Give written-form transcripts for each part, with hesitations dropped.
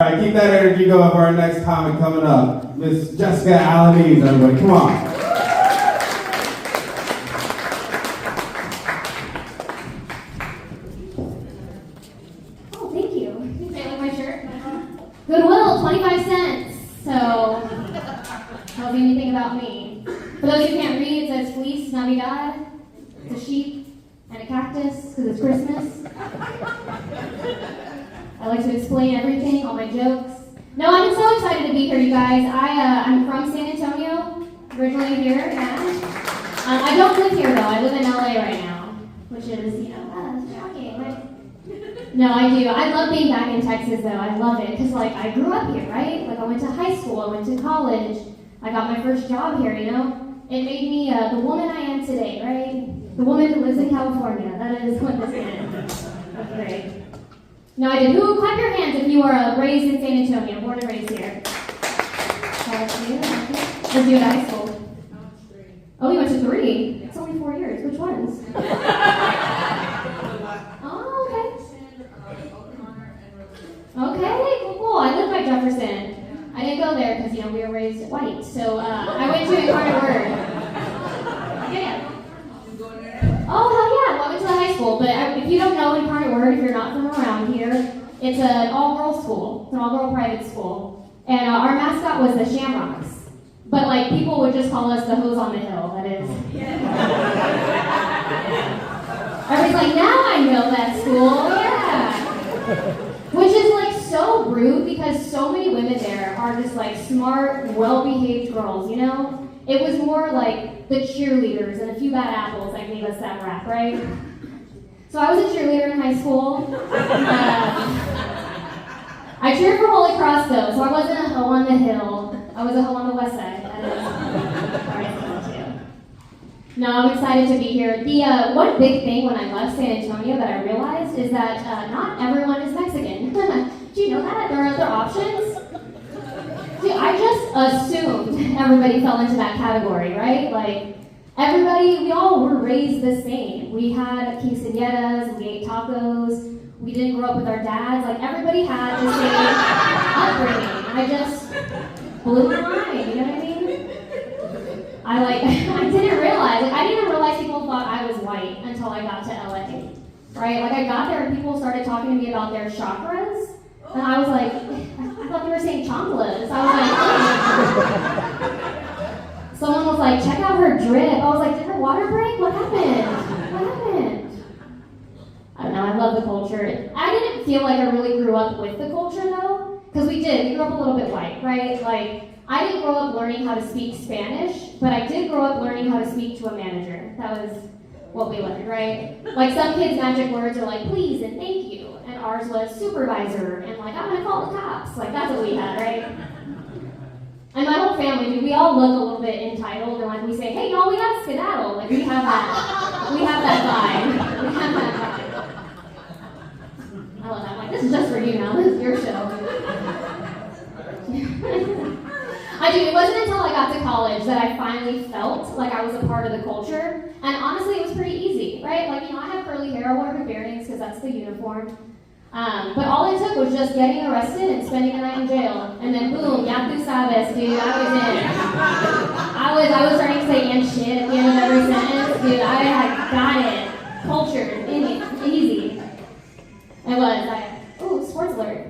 All right, keep that energy going for our next comic coming up. Miss Jessica Alanis, everybody, come on. Oh, thank you. You like my shirt? Goodwill, 25 cents. So, tells you anything about me. For those who can't read, it says Feliz Navidad. It's a sheep and a cactus because it's Christmas. I like to explain everything, all my jokes. No, I'm so excited to be here, you guys. I'm from San Antonio, originally here, yeah. I don't live here, though. I live in LA right now, which is, shocking, right? No, I do. I love being back in Texas, though. I love it, because, I grew up here, right? I went to high school, I went to college. I got my first job here, It made me the woman I am today, right? The woman who lives in California. That is what this is. That's great. No, I did. Who? Clap your hands if you are raised in San Antonio, born and raised here. That's you. Where'd you go to high school? Oh, you went to 3. It's only 4 years. Which ones? Oh, okay. Okay, cool. I live by Jefferson. I didn't go there because, we were raised white. So I went to Incarnate Word. Yeah. Oh, hell yeah. Well, I went to the high school. But if you don't know Incarnate Word, if you're not from around here, it's an all-girls school. It's an all-girl private school. And our mascot was the Shamrocks. But, people would just call us the hose on the hill. That is. Everybody's like, now I know that school. Yeah. Which is, so rude because so many women there are just, smart, well-behaved girls, It was more like the cheerleaders and a few bad apples that gave us that rap, right? So I was a cheerleader in high school. I cheered for Holy Cross, though, so I wasn't a hoe on the hill. I was a hoe on the west side. That is where I feel too. No, I'm excited to be here. The one big thing when I left San Antonio that I realized is that not everyone is Mexican. Do you know that? There are other options. Dude, I just assumed everybody fell into that category, right? Everybody, we all were raised the same. We had quinceañeras, we ate tacos, we didn't grow up with our dads. Everybody had the same upbringing. I just blew my mind, you know what I mean? I didn't realize, I didn't even realize people thought I was white until I got to LA, right? I got there and people started talking to me about their chakras, and I was like, I thought they were saying chanclas. I was like, someone was like, check out her drip. I was like, did her water break? What happened? What happened? I don't know, I love the culture. I didn't feel like I really grew up with the culture though, because we grew up a little bit white, right? I didn't grow up learning how to speak Spanish, but I did grow up learning how to speak to a manager. That was what we learned, right? Some kids' magic words are please and thank you, and ours was supervisor, and I'm gonna call the cops. That's what we had, right? And my whole family, we all look a little bit entitled, and we say, hey y'all, we got skedaddle. We have that vibe. We have that vibe. I love that. This is just for you now. This is your show. I do. It wasn't until I got to college that I finally felt like I was a part of the culture. And honestly, it was pretty easy, right? I have curly hair, I wear Bavarians because that's the uniform. But all it took was just getting arrested and spending a night in jail. And then boom, ya tu sabes, dude, I was in. I was starting to say and shit at the end of every sentence. Dude, I had got it. Culture, easy. It was. Ooh, sports alert.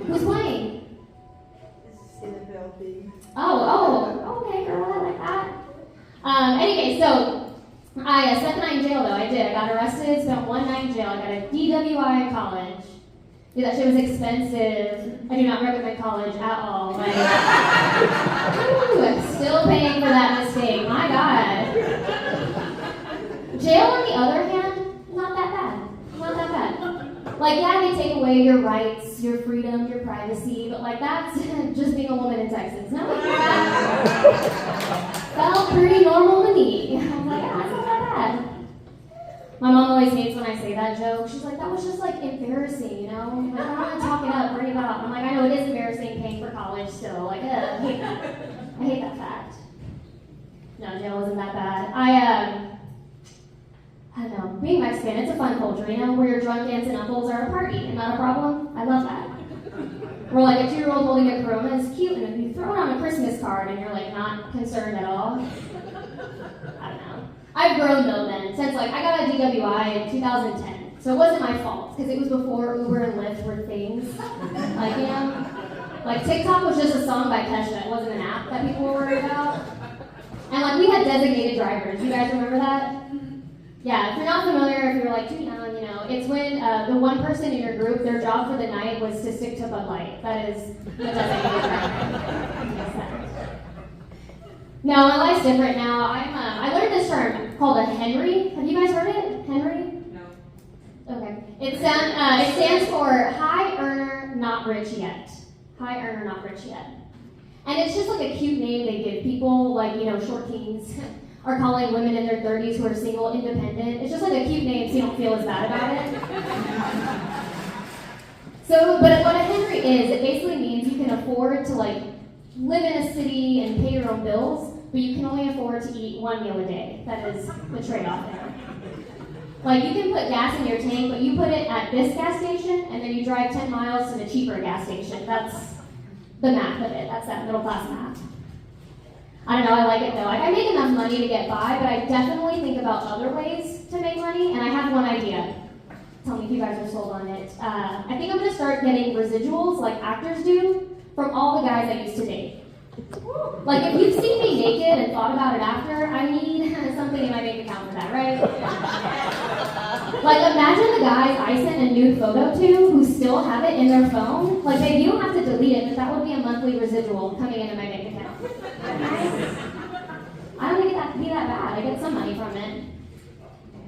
Who's playing? Oh, okay, girl, I like that. Anyway, so I spent the night in jail, though. I did. I got arrested, spent one night in jail. I got a DWI in college. Dude, that shit was expensive. I do not recommend college at all. I'm still paying for that mistake. My God. Jail, on the other hand, not that bad. Not that bad. Yeah, they take away your rights, your freedom, your privacy, but that's just being a woman in Texas. No, felt pretty normal to me. I was like, yeah, it's not that bad. My mom always hates when I say that joke. She's like, that was just embarrassing, I don't want to talk it up, bring it up. I'm like, I know it is embarrassing paying for college still. I hate that. I hate that fact. No, jail wasn't that bad. I don't know, being Mexican, it's a fun culture, where your drunk aunts and uncles are a party and not a problem. I love that. Or like a 2-year-old holding a Corona is cute, and if you throw it on a Christmas card and you're like not concerned at all, I don't know. I've grown though then, since like I got a DWI in 2010, so it wasn't my fault, because it was before Uber and Lyft were things. Like, you know, like TikTok was just a song by Kesha, it wasn't an app that people were worried about. And like we had designated drivers, you guys remember that? Yeah, if you're not familiar, if you're like too young, you know, it's when the one person in your group, their job for the night was to stick to Bud Light. That is the designated driver. No, my life's different now. I learned this term called a Henry. Have you guys heard it? Henry? No. Okay. It stands for High Earner Not Rich Yet. High Earner Not Rich Yet. And it's just like a cute name they give people, like, you know, short kings are calling women in their 30s who are single independent. It's just like a cute name so you don't feel as bad about it. So, but what a Henry is, it basically means you can afford to like live in a city and pay your own bills, but you can only afford to eat 1 meal a day. That is the trade-off there. Like you can put gas in your tank, but you put it at this gas station and then you drive 10 miles to the cheaper gas station. That's the math of it. That's that middle class math. I don't know, I like it though. I make enough money to get by, but I definitely think about other ways to make money, and I have one idea. Tell me if you guys are sold on it. I think I'm gonna start getting residuals like actors do from all the guys I used to date. Like if you've seen me naked and thought about it after, I need something in my bank account for that, right? Like imagine the guys I sent a nude photo to who still have it in their phone. Like babe, you don't have to delete it, but that would be a monthly residual coming into my bank account. I don't think it would be that bad. I get some money from it.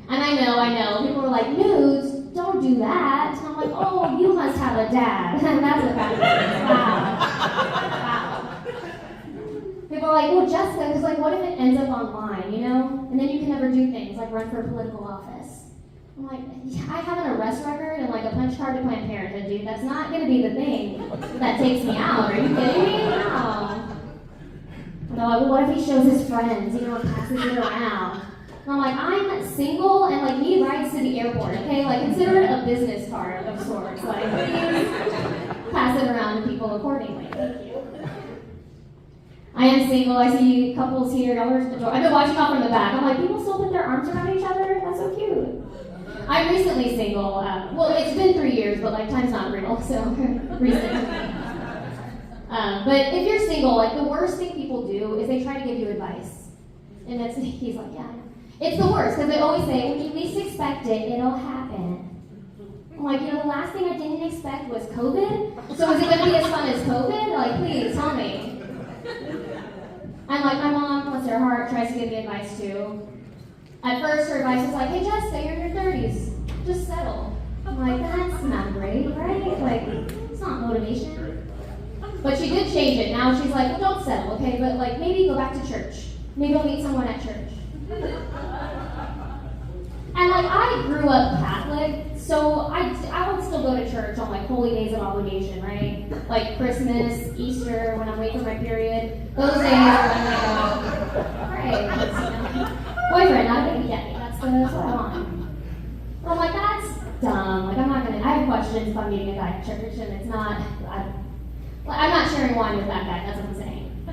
And I know. People were like, nudes, don't do that. And I'm like, oh, you must have a dad. That's what that is. Wow. People are like, well, Jessica, because like, what if it ends up online, you know? And then you can never do things like run for political office. I'm like, I have an arrest record and like a punch card to Planned Parenthood, dude. That's not going to be the thing that takes me out. Are you kidding me? No. And they're like, well, what if he shows his friends, you know, and passes it around? And I'm like, I'm single and like need rides to the airport, okay? Like consider it a business card of sorts. Like please pass it around to people accordingly. Thank you. I am single. I see couples here. I've been watching off from the back. I'm like, people still put their arms around each other? That's so cute. I'm recently single. Well, it's been 3 years, but like time's not real, so recent. But if you're single, like the worst thing people do is they try to give you advice. And he's like, yeah. It's the worst, because they always say, when you least expect it, it'll happen. I'm like, you know, the last thing I didn't expect was COVID? So is it going to be as fun as COVID? Like, please, tell me. And like, my mom, bless her heart, tries to give me advice too. At first, her advice was like, hey, Jessica, you're in your 30s. Just settle. I'm like, that's not great, right? Like, it's not motivation. But she did change it. Now she's like, well, don't settle, okay? But like, maybe go back to church. Maybe I'll meet someone at church. And like, I grew up Catholic, so I would still go to church on like holy days of obligation, right? Like Christmas, Easter, when I'm waiting for my period. Those days are when I go, right, boyfriend, not a baby daddy. That's what I want. But I'm like, that's dumb. Like, I have questions if I'm meeting a guy at church, and it's not, I'm not sharing wine with that guy, that's what I'm saying.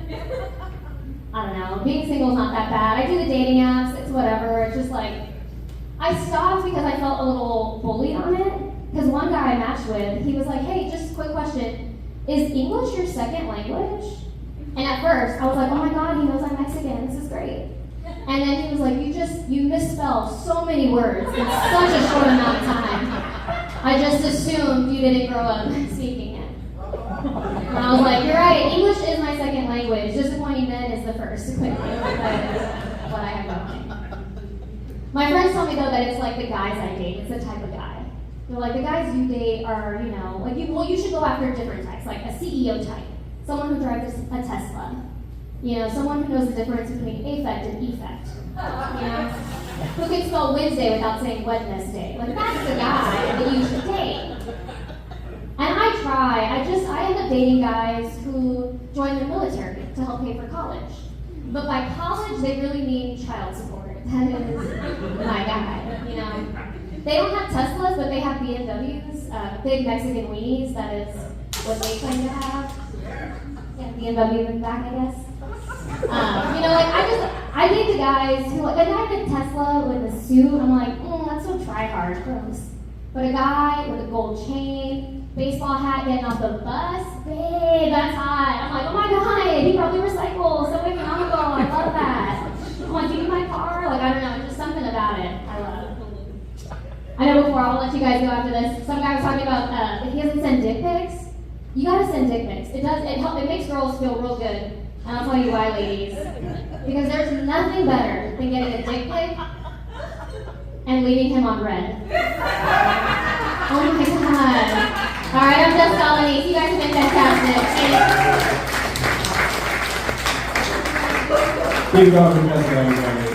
I don't know, being single is not that bad. I do the dating apps, it's whatever. It's just like, I stopped because I felt a little bullied on it. Because one guy I matched with, he was like, hey, just a quick question. Is English your second language? And at first, I was like, oh my God, he knows I'm Mexican, this is great. And then he was like, you misspelled so many words in such a short amount of time. I just assumed you didn't grow up speaking it. And I was like, you're right, English is my second language. Disappointing men is the first. Quickly, that is what I have going. My friends tell me though that it's like the guys I date, it's the type of guy. They're like, the guys you date are, you know, like you should go after different types, like a CEO type, someone who drives a Tesla, you know, someone who knows the difference between affect and effect, you know, who can spell Wednesday without saying Wednesday. Like that's the guy that you should date. And I try. I end up dating guys who join the military to help pay for college. But by college, they really mean child support. That is my guy, you know. They don't have Teslas, but they have BMWs, big Mexican weenies. That is what they claim to have. Yeah, BMW in the back, I guess. You know, like I think the guys who, a guy in a Tesla with a suit, I'm like, that's so try-hard, gross. But a guy with a gold chain, baseball hat, getting off the bus, babe, that's hot. I'm like, oh my god, he probably recycles, so economical, I love that. I'm like, give me my car, like, I don't know, just something about it, I love. I know before, I'll let you guys go after this, some guy was talking about, if he doesn't send dick pics, you gotta send dick pics. It makes girls feel real good. And I'll tell you why, ladies. Because there's nothing better than getting a dick pic and leaving him on red. Oh my god. Alright, I'm Jessica Alaniz. You guys have been fantastic. Keep going for Jessica, everybody.